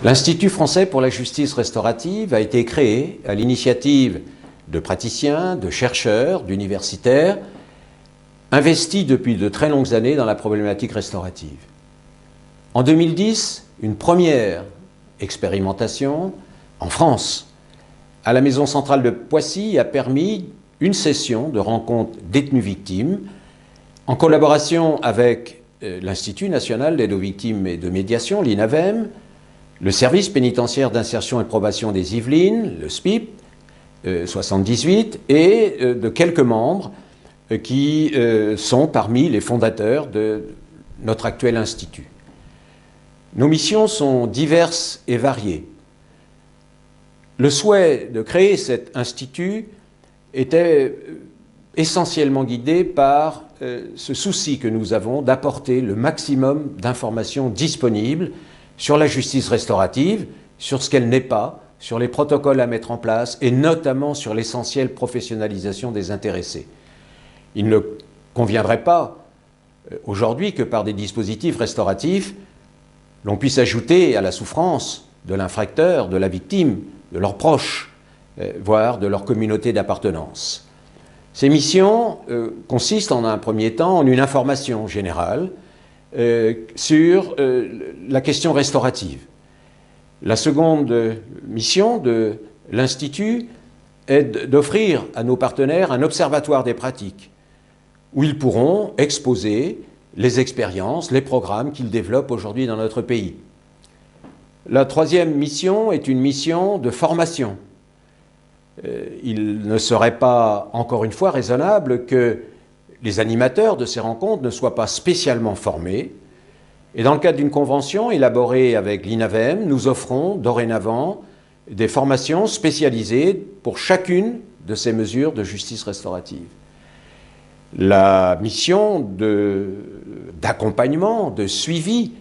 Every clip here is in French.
L'Institut français pour la justice restaurative a été créé à l'initiative de praticiens, de chercheurs, d'universitaires, investis depuis de très longues années dans la problématique restaurative. En 2010, une première expérimentation en France, à la Maison centrale de Poissy, a permis une session de rencontres détenus-victimes en collaboration avec l'Institut national d'aide aux victimes et de médiation, l'INAVEM, le service pénitentiaire d'insertion et de probation des Yvelines, le SPIP, 78, et de quelques membres qui sont parmi les fondateurs de notre actuel institut. Nos missions sont diverses et variées. Le souhait de créer cet institut était essentiellement guidé par ce souci que nous avons d'apporter le maximum d'informations disponibles sur la justice restaurative, sur ce qu'elle n'est pas, sur les protocoles à mettre en place et notamment sur l'essentielle professionnalisation des intéressés. Il ne conviendrait pas aujourd'hui que par des dispositifs restauratifs, l'on puisse ajouter à la souffrance de l'infracteur, de la victime, de leurs proches, voire de leur communauté d'appartenance. Ces missions consistent en un premier temps en une information générale sur la question restaurative. La seconde mission de l'Institut est d'offrir à nos partenaires un observatoire des pratiques où ils pourront exposer les expériences, les programmes qu'ils développent aujourd'hui dans notre pays. La troisième mission est une mission de formation. Il ne serait pas, encore une fois, raisonnable que les animateurs de ces rencontres ne soient pas spécialement formés. Et dans le cadre d'une convention élaborée avec l'INAVEM, nous offrons dorénavant des formations spécialisées pour chacune de ces mesures de justice restaurative. La mission d'accompagnement, de suivi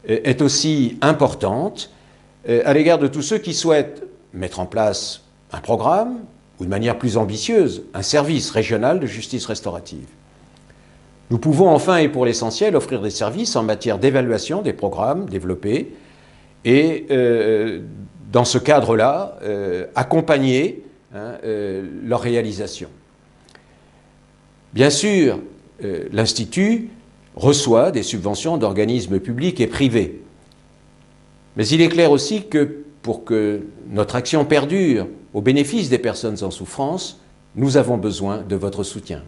est aussi importante à l'égard de tous ceux qui souhaitent mettre en place un programme ou de manière plus ambitieuse, un service régional de justice restaurative. Nous pouvons enfin et pour l'essentiel offrir des services en matière d'évaluation des programmes développés et dans ce cadre-là, accompagner leur réalisation. Bien sûr, l'Institut reçoit des subventions d'organismes publics et privés. Mais il est clair aussi que pour que notre action perdure au bénéfice des personnes en souffrance, nous avons besoin de votre soutien.